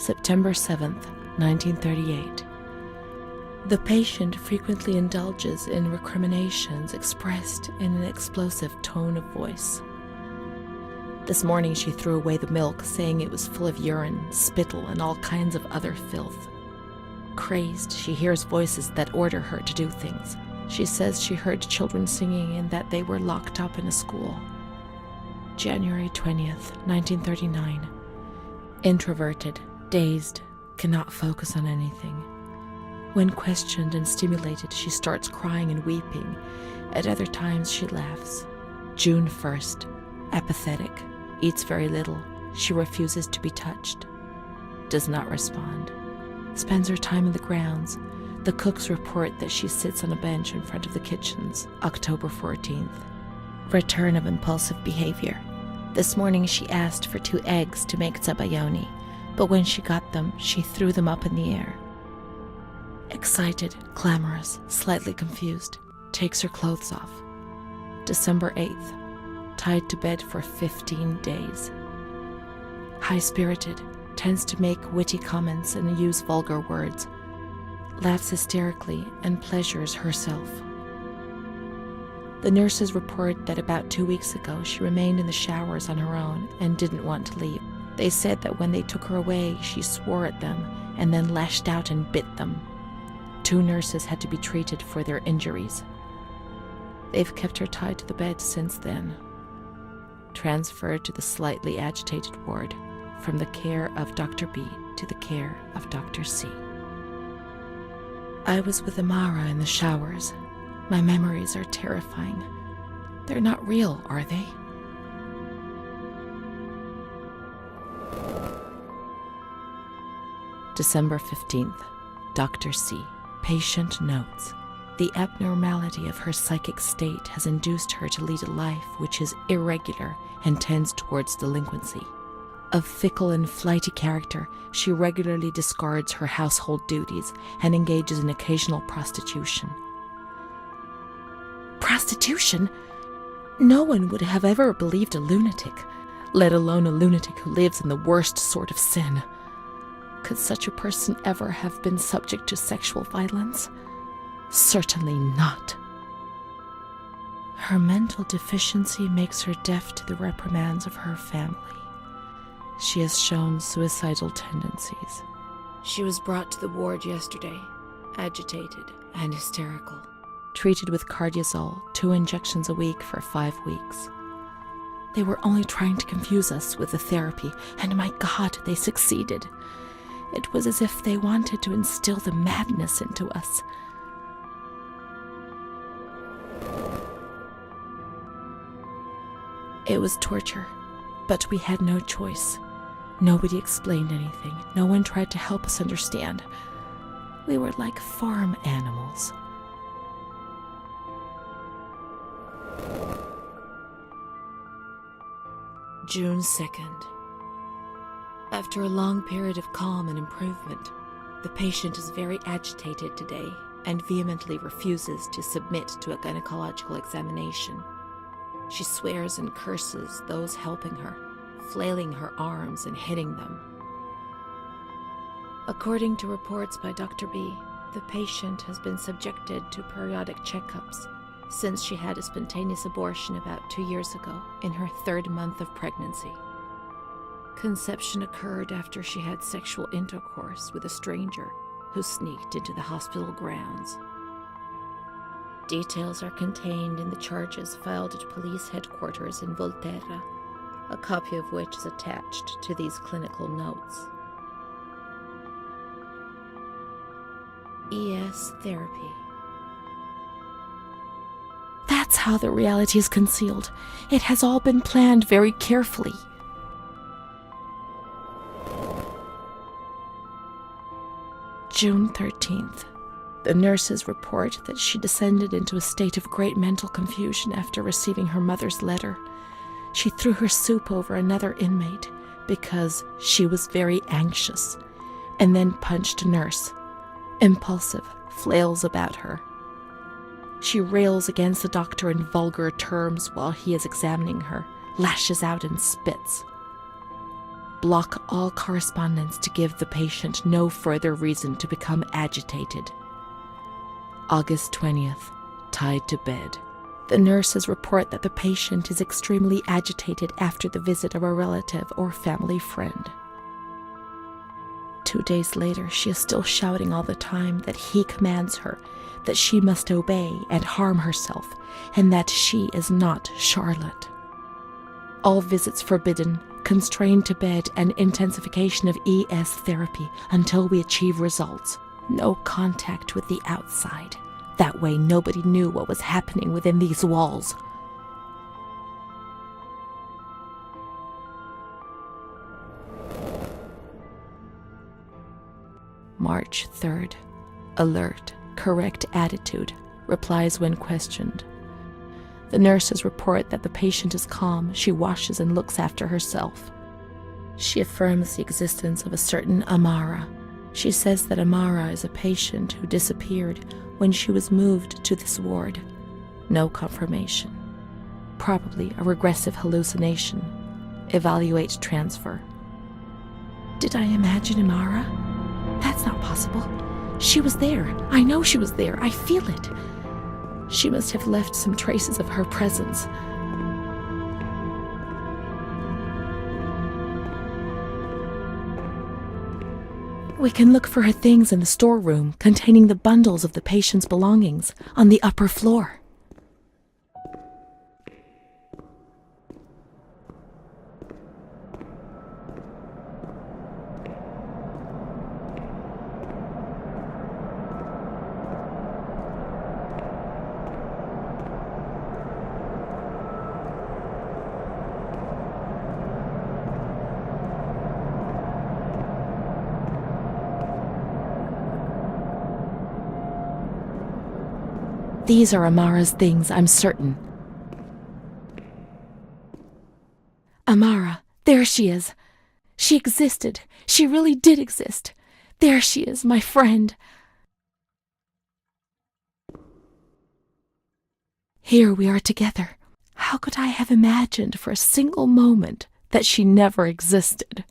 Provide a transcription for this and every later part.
September 7th, 1938. The patient frequently indulges in recriminations expressed in an explosive tone of voice. This morning she threw away the milk, saying it was full of urine, spittle, and all kinds of other filth. Crazed, she hears voices that order her to do things. She says she heard children singing and that they were locked up in a school. January 20th, 1939. Introverted, dazed, cannot focus on anything. When questioned and stimulated, she starts crying and weeping. At other times, she laughs. June 1st. Apathetic. Eats very little. She refuses to be touched. Does not respond. Spends her time in the grounds. The cooks report that she sits on a bench in front of the kitchens. October 14th. Return of impulsive behavior. This morning she asked for 2 eggs to make zabayoni, but when she got them, she threw them up in the air. Excited, clamorous, slightly confused, takes her clothes off. December 8th. Tied to bed for 15 days. High-spirited, tends to make witty comments and use vulgar words, laughs hysterically and pleasures herself. The nurses report that about 2 weeks ago she remained in the showers on her own and didn't want to leave. They said that when they took her away, she swore at them and then lashed out and bit them. 2 nurses had to be treated for their injuries. They've kept her tied to the bed since then. Transferred to the slightly agitated ward, from the care of Dr. B to the care of Dr. C. I was with Amara in the showers. My memories are terrifying. They're not real, are they? December 15th. Dr. C. Patient notes. The abnormality of her psychic state has induced her to lead a life which is irregular and tends towards delinquency. Of fickle and flighty character, she regularly discards her household duties and engages in occasional prostitution. Prostitution? No one would have ever believed a lunatic, let alone a lunatic who lives in the worst sort of sin. Could such a person ever have been subject to sexual violence? Certainly not. Her mental deficiency makes her deaf to the reprimands of her family. She has shown suicidal tendencies. She was brought to the ward yesterday, agitated and hysterical. Treated with cardiazol, 2 injections a week for 5 weeks. They were only trying to confuse us with the therapy, and my God, they succeeded. It was as if they wanted to instill the madness into us. It was torture, but we had no choice. Nobody explained anything. No one tried to help us understand. We were like farm animals. June 2nd. After a long period of calm and improvement, the patient is very agitated today and vehemently refuses to submit to a gynecological examination. She swears and curses those helping her, flailing her arms and hitting them. According to reports by Dr. B, the patient has been subjected to periodic checkups since she had a spontaneous abortion about 2 years ago in her 3rd month of pregnancy. Conception occurred after she had sexual intercourse with a stranger who sneaked into the hospital grounds. Details are contained in the charges filed at police headquarters in Volterra, a copy of which is attached to these clinical notes. ES therapy. That's how the reality is concealed. It has all been planned very carefully. June 13th. The nurses report that she descended into a state of great mental confusion after receiving her mother's letter. She threw her soup over another inmate because she was very anxious, and then punched a nurse. Impulsive, flails about her. She rails against the doctor in vulgar terms while he is examining her, lashes out and spits. block all correspondence to give the patient no further reason to become agitated. August 20th, tied to bed. The nurses report that the patient is extremely agitated after the visit of a relative or family friend. 2 days later, she is still shouting all the time that he commands her, that she must obey and harm herself, and that she is not Charlotte. All visits forbidden, constrained to bed, and intensification of ES therapy until we achieve results. No contact with the outside. That way nobody knew what was happening within these walls. March 3rd. Alert, correct attitude, replies when questioned. The nurses report that the patient is calm, she washes and looks after herself. She affirms the existence of a certain Amara. She says that Amara is a patient who disappeared when she was moved to this ward. No confirmation. Probably a regressive hallucination. Evaluate transfer. Did I imagine Amara? That's not possible. She was there. I know she was there. I feel it. She must have left some traces of her presence. We can look for her things in the storeroom containing the bundles of the patient's belongings on the upper floor. These are Amara's things, I'm certain. Amara, there she is. She existed. She really did exist. There she is, my friend. Here we are together. How could I have imagined for a single moment that she never existed?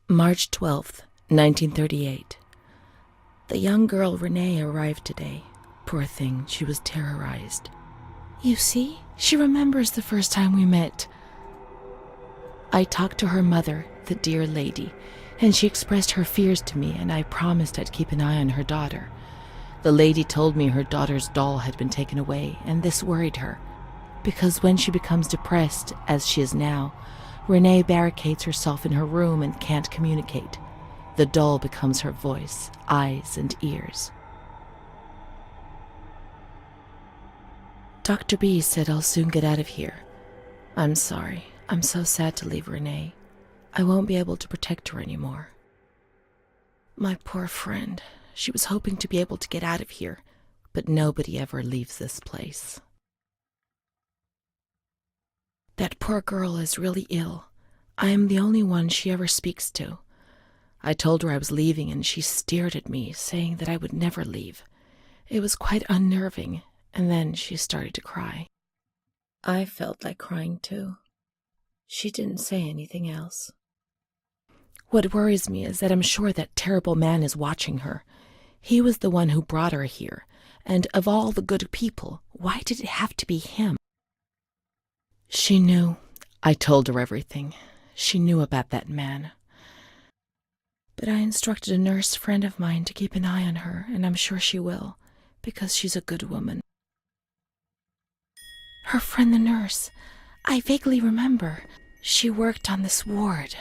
March 12th, 1938. The young girl Renee arrived today. Poor thing, she was terrorized. You see, she remembers the first time we met. I talked to her mother, the dear lady, and she expressed her fears to me, and I promised I'd keep an eye on her daughter. The lady told me her daughter's doll had been taken away, and this worried her, because when she becomes depressed, as she is now, Renee barricades herself in her room and can't communicate. The doll becomes her voice, eyes, and ears. Dr. B said I'll soon get out of here. I'm sorry. I'm so sad to leave Renee. I won't be able to protect her anymore. My poor friend. She was hoping to be able to get out of here, but nobody ever leaves this place. That poor girl is really ill. I am the only one she ever speaks to. I told her I was leaving, and she stared at me, saying that I would never leave. It was quite unnerving, and then she started to cry. I felt like crying too. She didn't say anything else. What worries me is that I'm sure that terrible man is watching her. He was the one who brought her here, and of all the good people, why did it have to be him? She knew. I told her everything. She knew about that man. But I instructed a nurse friend of mine to keep an eye on her, and I'm sure she will, because she's a good woman. Her friend the nurse. I vaguely remember. She worked on this ward.